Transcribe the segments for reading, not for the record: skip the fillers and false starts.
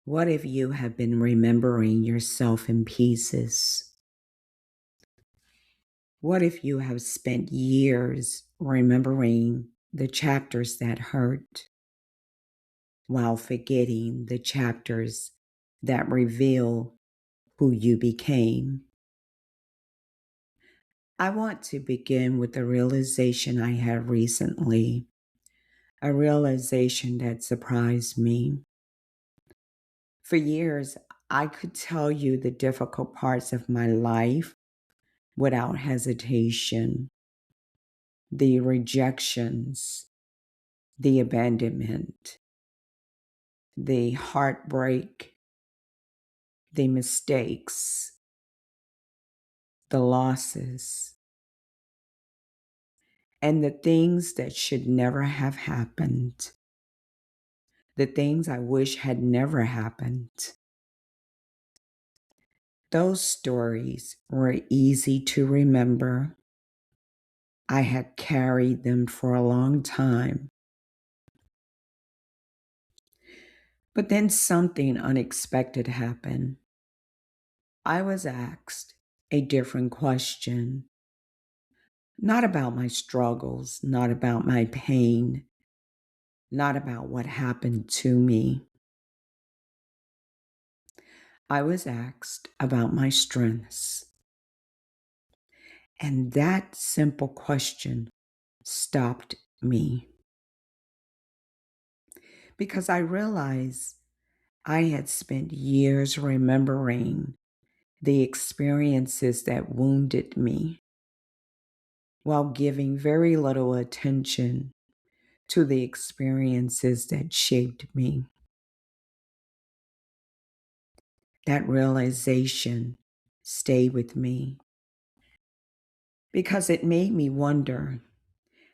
What if you have been remembering yourself in pieces? What if you have spent years remembering the chapters that hurt while forgetting the chapters that reveal who you became? I want to begin with a realization I had recently, a realization that surprised me. For years, I could tell you the difficult parts of my life without hesitation. The rejections, the abandonment, the heartbreak, the mistakes, the losses, and the things that should never have happened, the things I wish had never happened. Those stories were easy to remember. I had carried them for a long time. But then something unexpected happened. I was asked a different question, not about my struggles, not about my pain, not about what happened to me. I was asked about my strengths. And that simple question stopped me because I realized I had spent years remembering the experiences that wounded me while giving very little attention to the experiences that shaped me. That realization stayed with me because it made me wonder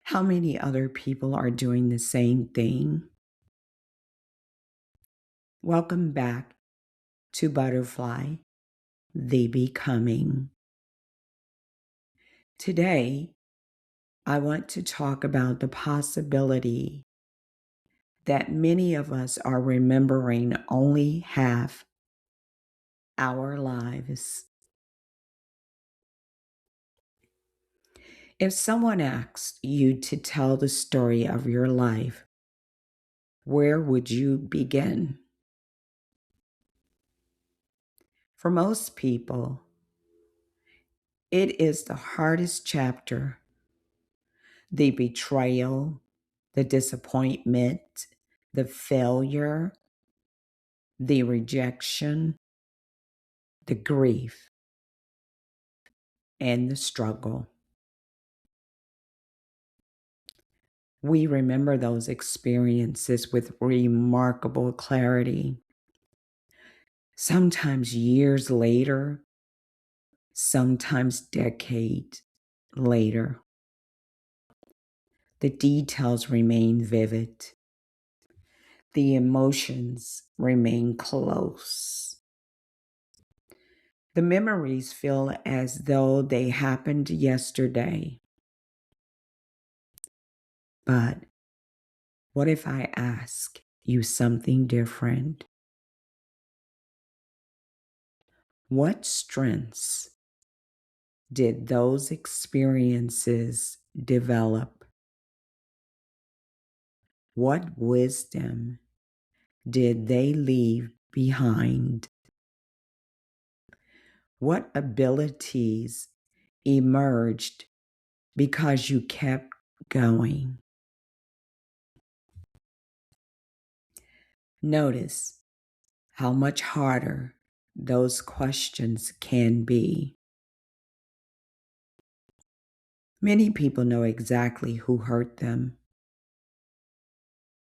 how many other people are doing the same thing. Welcome back to Butterfly, the Becoming. Today, I want to talk about the possibility that many of us are remembering only half our lives. If someone asked you to tell the story of your life, where would you begin? For most people, it is the hardest chapter, the betrayal, the disappointment, the failure, the rejection, the grief, and the struggle. We remember those experiences with remarkable clarity. Sometimes years later, sometimes decades later. The details remain vivid. The emotions remain close. The memories feel as though they happened yesterday. But what if I ask you something different? What strengths did those experiences develop? What wisdom did they leave behind? What abilities emerged because you kept going? Notice how much harder those questions can be. Many people know exactly who hurt them,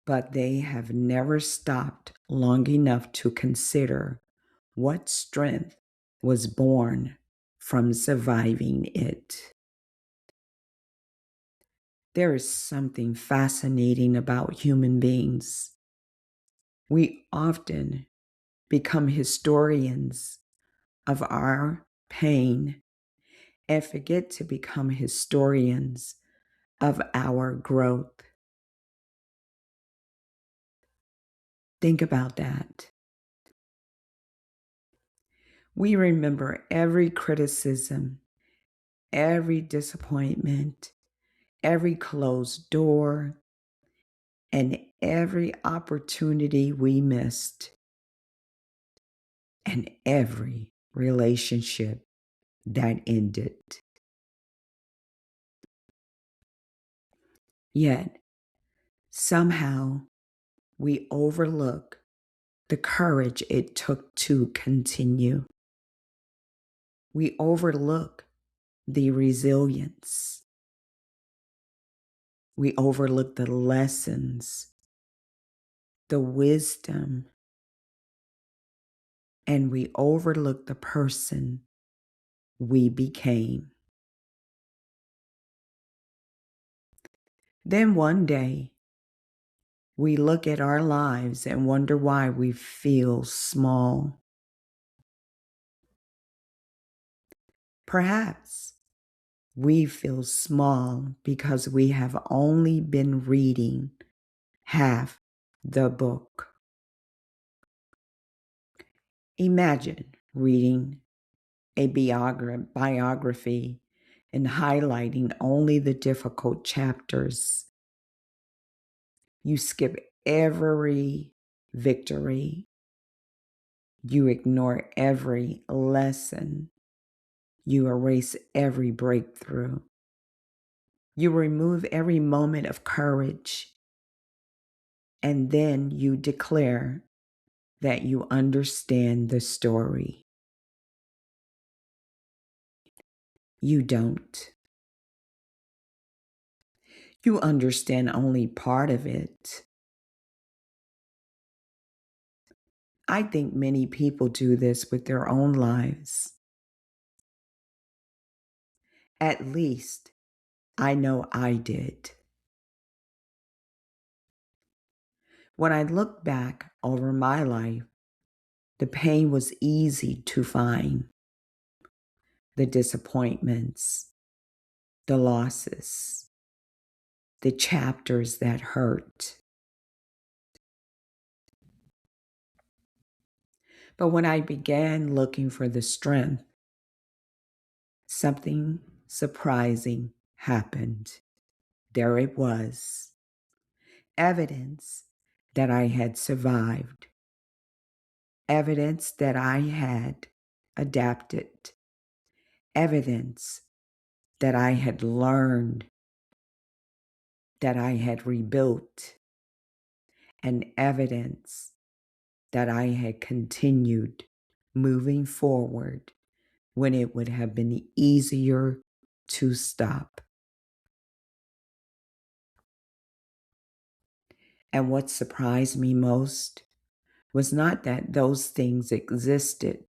but they have never stopped long enough to consider what strength was born from surviving it. There is something fascinating about human beings. We often become historians of our pain and forget to become historians of our growth. Think about that. We remember every criticism, every disappointment, every closed door, and every opportunity we missed, and every relationship that ended. Yet, somehow, we overlook the courage it took to continue. We overlook the resilience. We overlook the lessons, the wisdom, and we overlook the person we became. Then one day, we look at our lives and wonder why we feel small. Perhaps we feel small because we have only been reading half the book. Imagine reading a biography and highlighting only the difficult chapters. You skip every victory. You ignore every lesson. You erase every breakthrough. You remove every moment of courage. And then you declare that you understand the story. You don't. You understand only part of it. I think many people do this with their own lives. At least I know I did. When I look back over my life, the pain was easy to find. The disappointments, the losses, the chapters that hurt. But when I began looking for the strength, something surprising happened. There it was, evidence that I had survived, evidence that I had adapted, evidence that I had learned, that I had rebuilt, and evidence that I had continued moving forward when it would have been easier to stop. And what surprised me most was not that those things existed.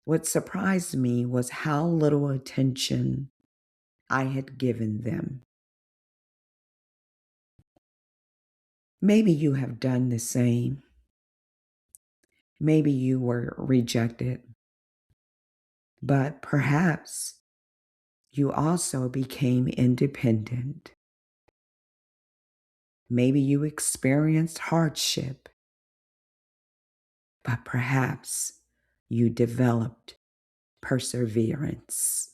What surprised me was how little attention I had given them. Maybe you have done the same. Maybe you were rejected, but perhaps you also became independent. Maybe you experienced hardship, but perhaps you developed perseverance.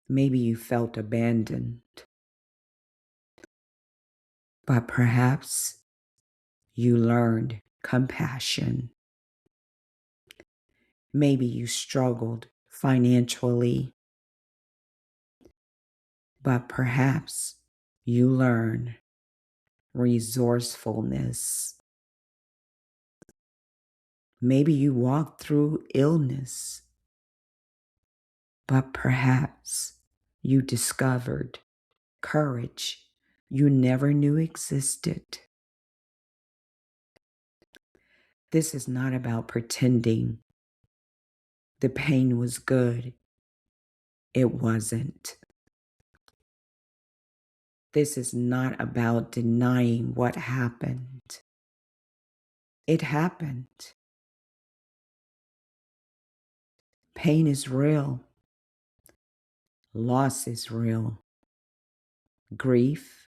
Maybe you felt abandoned, but perhaps you learned compassion. Maybe you struggled financially, but perhaps you learned resourcefulness. Maybe you walked through illness, but perhaps you discovered courage you never knew existed. This is not about pretending the pain was good. It wasn't. This is not about denying what happened. It happened. Pain is real. Loss is real. Grief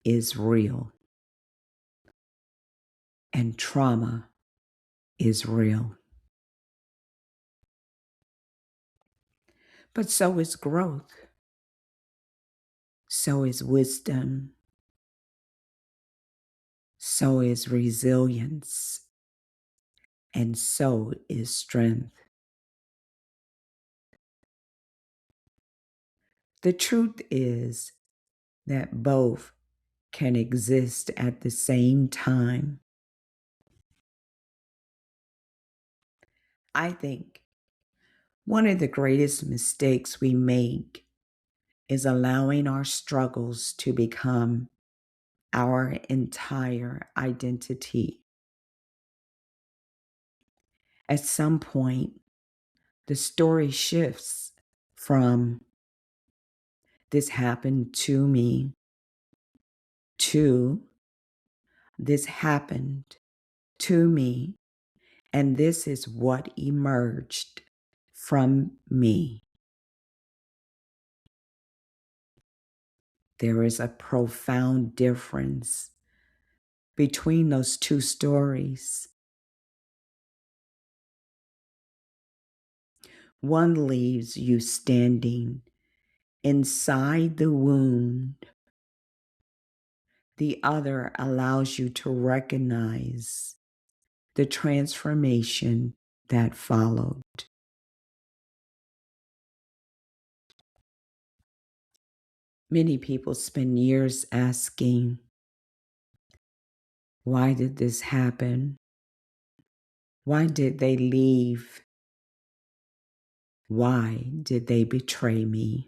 is real. And trauma is real. But so is growth, so is wisdom, so is resilience, and so is strength. The truth is that both can exist at the same time. I think one of the greatest mistakes we make is allowing our struggles to become our entire identity. At some point, the story shifts from this happened to me to this happened to me, and this is what emerged from me. There is a profound difference between those two stories. One leaves you standing inside the wound. The other allows you to recognize the transformation that followed. Many people spend years asking, why did this happen? Why did they leave? Why did they betray me?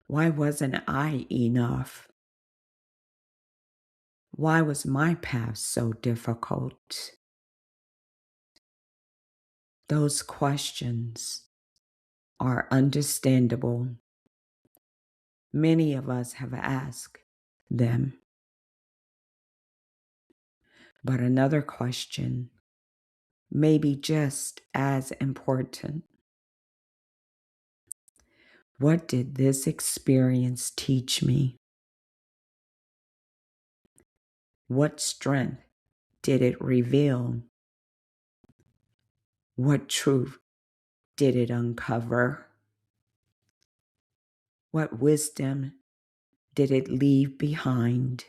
Why wasn't I enough? Why was my path so difficult? Those questions are understandable. Many of us have asked them. But another question may be just as important. What did this experience teach me? What strength did it reveal? What truth did it uncover? What wisdom did it leave behind?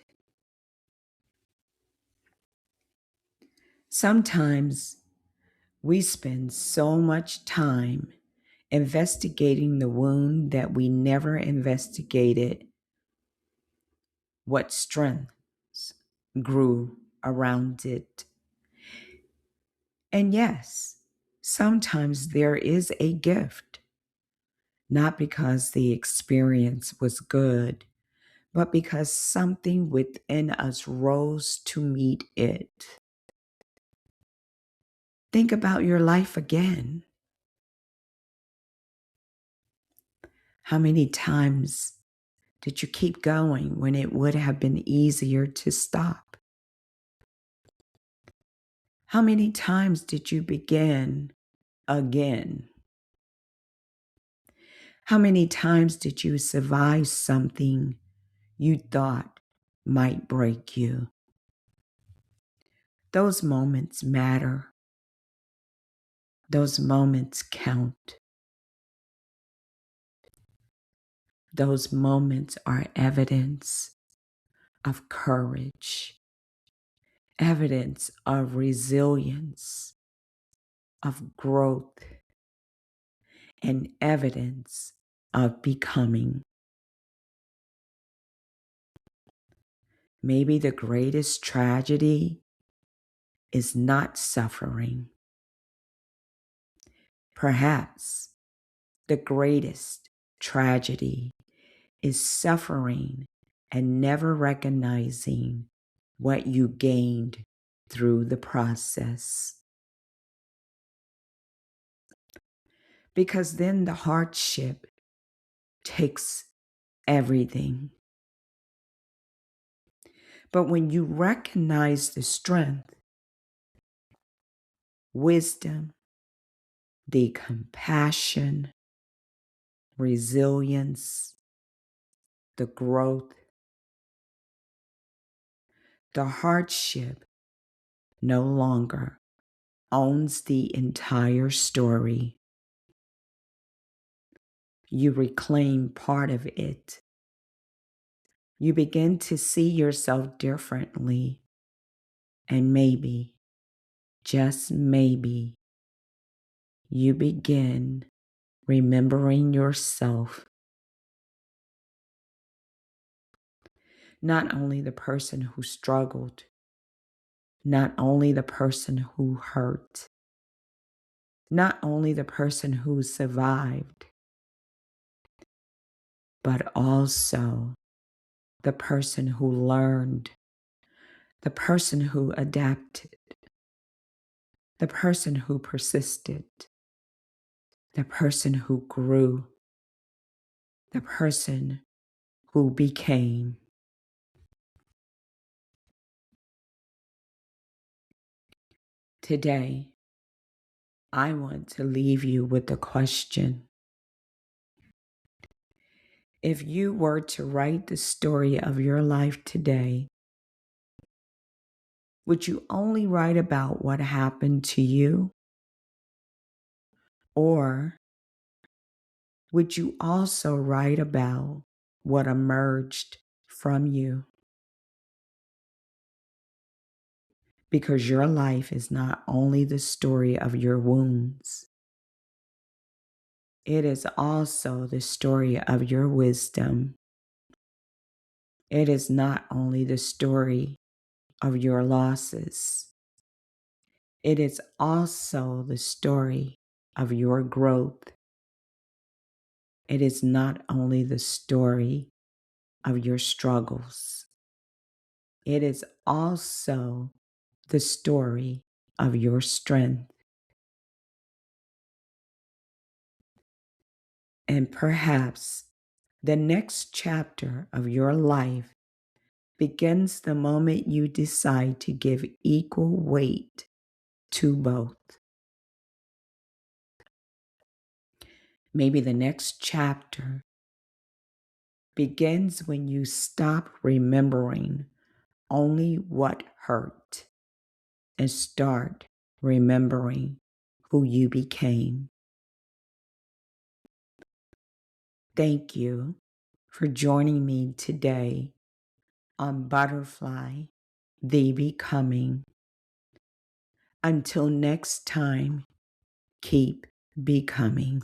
Sometimes we spend so much time investigating the wound that we never investigated what strengths grew around it. And yes, sometimes there is a gift, not because the experience was good, but because something within us rose to meet it. Think about your life again. How many times did you keep going when it would have been easier to stop? How many times did you begin again? How many times did you survive something you thought might break you? Those moments matter. Those moments count. Those moments are evidence of courage, evidence of resilience, of growth, and evidence of becoming. Maybe the greatest tragedy is not suffering. Perhaps the greatest tragedy is suffering and never recognizing what you gained through the process. Because then the hardship takes everything. But when you recognize the strength, wisdom, the compassion, resilience, the growth, the hardship no longer owns the entire story. You reclaim part of it. You begin to see yourself differently. And maybe, just maybe, you begin remembering yourself. Not only the person who struggled, not only the person who hurt, not only the person who survived, but also the person who learned, the person who adapted, the person who persisted, the person who grew, the person who became. Today, I want to leave you with a question. If you were to write the story of your life today, would you only write about what happened to you? Or would you also write about what emerged from you? Because your life is not only the story of your wounds, it is also the story of your wisdom. It is not only the story of your losses, it is also the story of your growth. It is not only the story of your struggles, it is also the story of your strength. And perhaps the next chapter of your life begins the moment you decide to give equal weight to both. Maybe the next chapter begins when you stop remembering only what hurt and start remembering who you became. Thank you for joining me today on Butterfly, the Becoming. Until next time, keep becoming.